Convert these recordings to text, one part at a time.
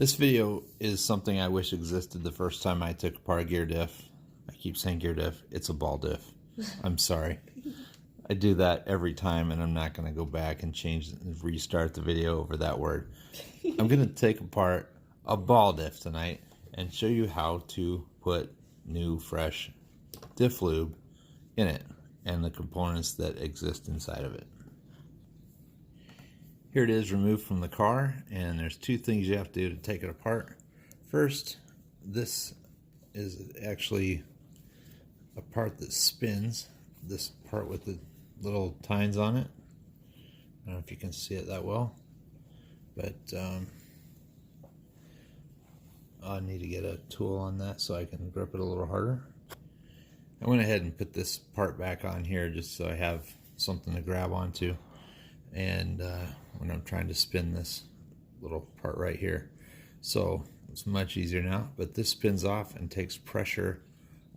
This video is something I wish existed the first time I took apart a gear diff. I keep saying gear diff. It's a ball diff. I'm sorry. I do that every time, and I'm not going to go back and change and restart the video over that word. I'm going to take apart a ball diff tonight and show you how to put new, fresh diff lube in it and the components that exist inside of it. Here it is removed from the car, and there's two things you have to do to take it apart. First, this is actually a part that spins, this part with the little tines on it. I don't know if you can see it that well, but I need to get a tool on that so I can grip it a little harder. I went ahead and put this part back on here just so I have something to grab onto, and when I'm trying to spin this little part right here. So it's much easier now, but this spins off and takes pressure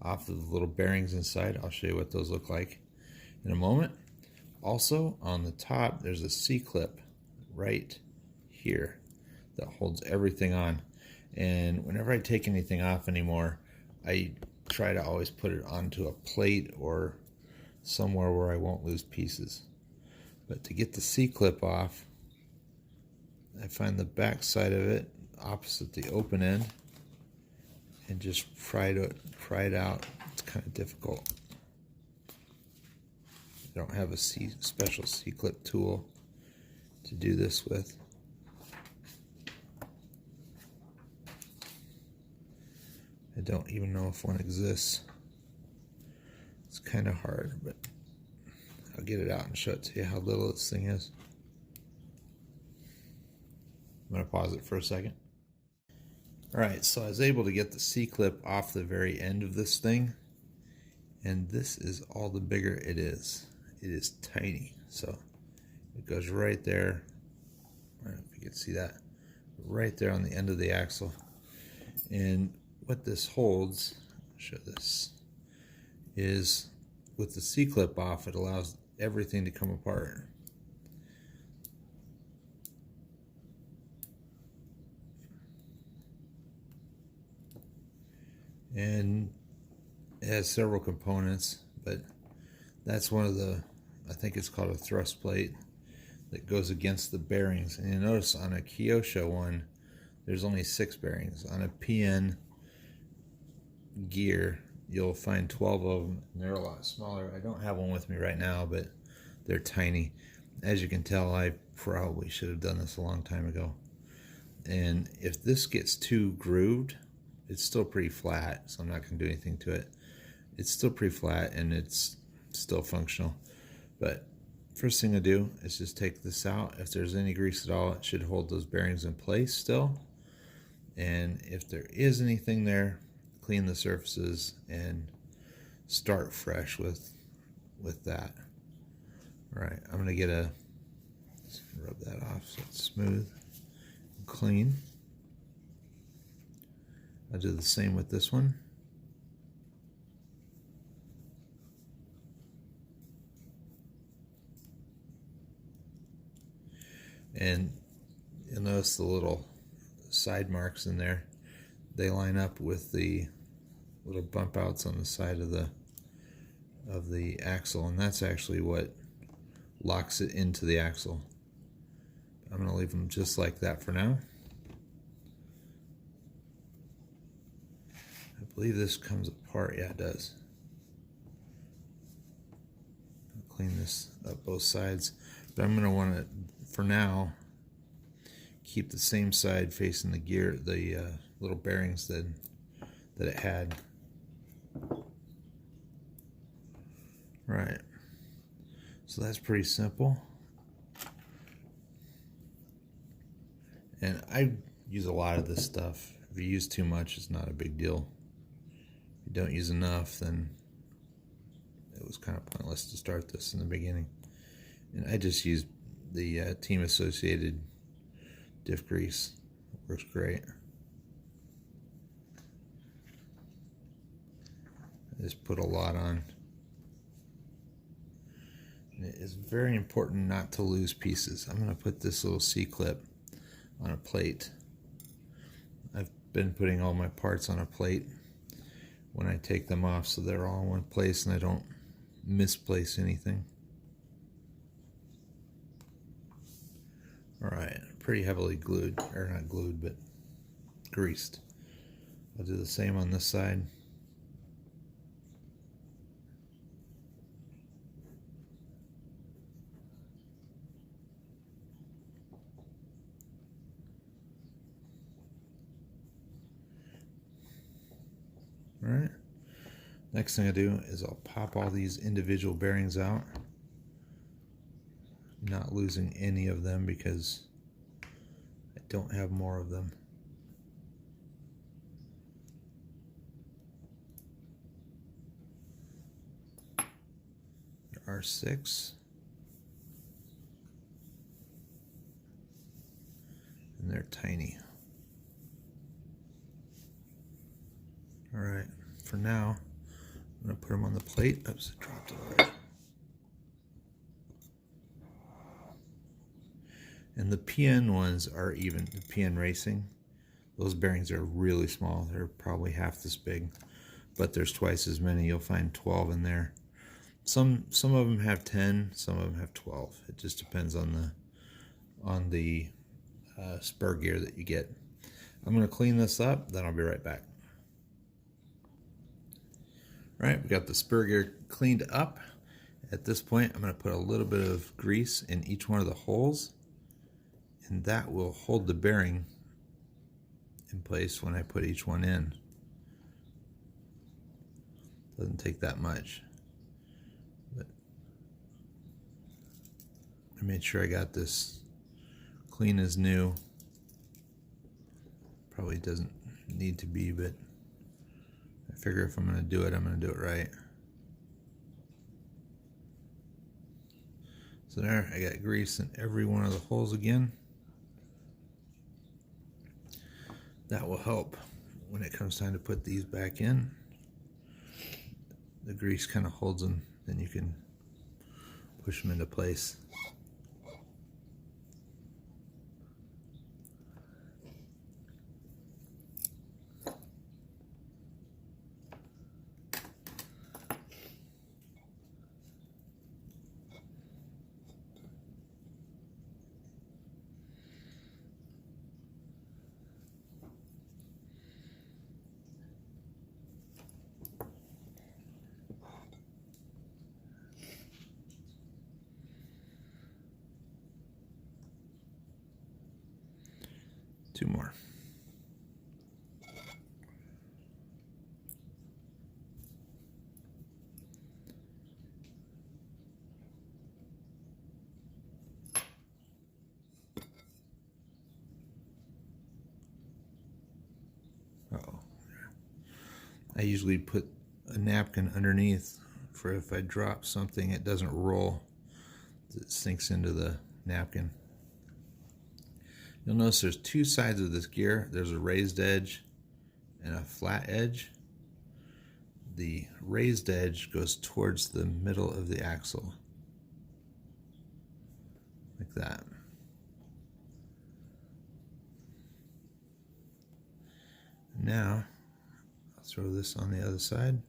off of the little bearings inside. I'll show you what those look like in a moment. Also, on the top, there's a C-clip right here that holds everything on. And whenever I take anything off anymore, I try to always put it onto a plate or somewhere where I won't lose pieces. But to get the C-clip off, I find the back side of it opposite the open end and just pry it out. It's kind of difficult. I don't have a special C-clip tool to do this with. I don't even know if one exists. It's kind of hard, but I'll get it out and show it to you how little this thing is. I'm going to pause it for a second. Alright, so I was able to get the C-clip off the very end of this thing, and this is all the bigger it is. It is tiny, so it goes right there. I don't know if you can see that. Right there on the end of the axle. And what this holds, I'll show this, is with the C-clip off, it allows everything to come apart. And it has several components, but that's one of the, I think it's called a thrust plate, that goes against the bearings. And you notice on a EXPIOWA one, there's only 6 bearings. On a PN gear, you'll find 12 of them, and they're a lot smaller. I don't have one with me right now, but they're tiny. As you can tell, I probably should have done this a long time ago. And if this gets too grooved, it's still pretty flat, so I'm not going to do anything to it. It's still pretty flat, and it's still functional. But first thing to do is just take this out. If there's any grease at all, it should hold those bearings in place still. And if there is anything there, clean the surfaces and start fresh with that. All right, I'm going to rub that off so it's smooth and clean. I'll do the same with this one. And you'll notice the little side marks in there. They line up with the little bump outs on the side of the axle, and that's actually what locks it into the axle. I'm going to leave them just like that for now. I believe this comes apart. Yeah, it does. I'll clean this up both sides, but I'm going to want to, for now, keep the same side facing the gear, the little bearings that it had. Right. So that's pretty simple. And I use a lot of this stuff. If you use too much, it's not a big deal. If you don't use enough, then it was kind of pointless to start this in the beginning. And I just use the Team Associated diff grease. It works great. I just put a lot on. And it is very important not to lose pieces. I'm going to put this little C-clip on a plate been putting all my parts on a plate when I take them off, so they're all in one place and I don't misplace anything. Alright, pretty heavily glued, or not glued, but greased. I'll do the same on this side. Alright, next thing I do is I'll pop all these individual bearings out, not losing any of them because I don't have more of them. There are 6. And they're tiny. Alright, for now, I'm going to put them on the plate. Oops, I dropped it already. And the PN ones are even, the PN Racing, those bearings are really small. They're probably half this big, but there's twice as many. You'll find 12 in there. Some of them have 10, some of them have 12. It just depends on the spur gear that you get. I'm going to clean this up, then I'll be right back. Alright, we got the spur gear cleaned up. At this point, I'm going to put a little bit of grease in each one of the holes, and that will hold the bearing in place when I put each one in. Doesn't take that much. But I made sure I got this clean as new. Probably doesn't need to be, but I figure if I'm going to do it, I'm going to do it right. So there, I got grease in every one of the holes again. That will help when it comes time to put these back in. The grease kind of holds them, then you can push them into place. Two more. Uh-oh. I usually put a napkin underneath for if I drop something, it doesn't roll. It sinks into the napkin. You'll notice there's two sides of this gear. There's a raised edge and a flat edge. The raised edge goes towards the middle of the axle, like that. Now, I'll throw this on the other side.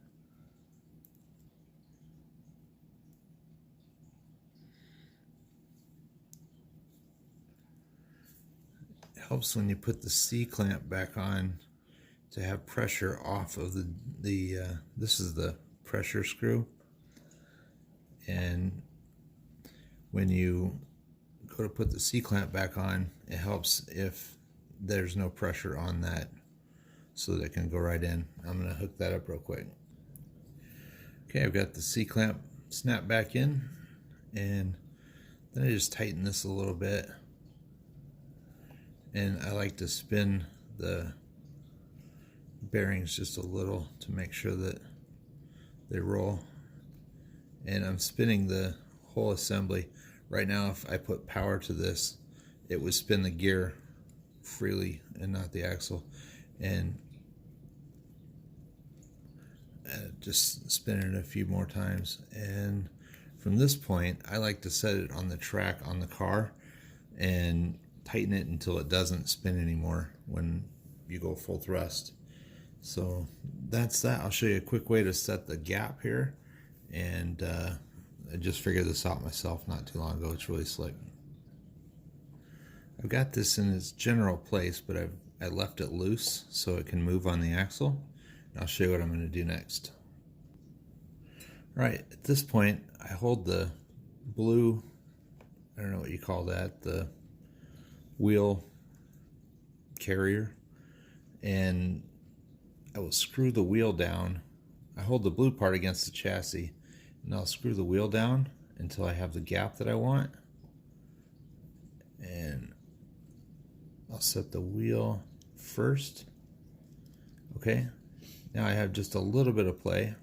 Helps when you put the C-clamp back on to have pressure off of this is the pressure screw, and when you go to put the C-clamp back on, it helps if there's no pressure on that so that it can go right in. I'm going to hook that up real quick. Okay, I've got the C-clamp snapped back in, and then I just tighten this a little bit. And I like to spin the bearings just a little to make sure that they roll. And I'm spinning the whole assembly. Right now, if I put power to this, it would spin the gear freely and not the axle. And just spin it a few more times. And from this point, I like to set it on the track on the car and tighten it until it doesn't spin anymore when you go full thrust. So that's that. I'll show you a quick way to set the gap here, and I just figured this out myself not too long ago. It's really slick. I've got this in its general place, but I left it loose so it can move on the axle. And I'll show you what I'm going to do next. Alright, at this point I hold the blue, I don't know what you call that, the wheel carrier, and I will screw the wheel down. I hold the blue part against the chassis, and I'll screw the wheel down until I have the gap that I want. And I'll set the wheel first. Okay, now I have just a little bit of play.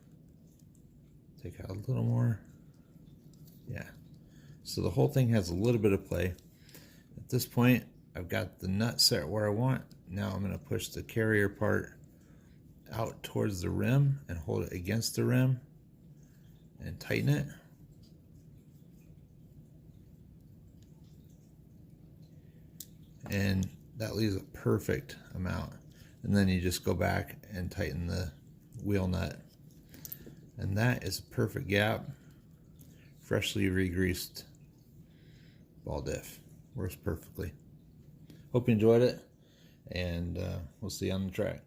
Take out a little more. Yeah, so the whole thing has a little bit of play. At this point, I've got the nut set where I want. Now I'm going to push the carrier part out towards the rim and hold it against the rim and tighten it. And that leaves a perfect amount. And then you just go back and tighten the wheel nut. And that is a perfect gap. Freshly re-greased ball diff. Works perfectly. Hope you enjoyed it, and we'll see you on the track.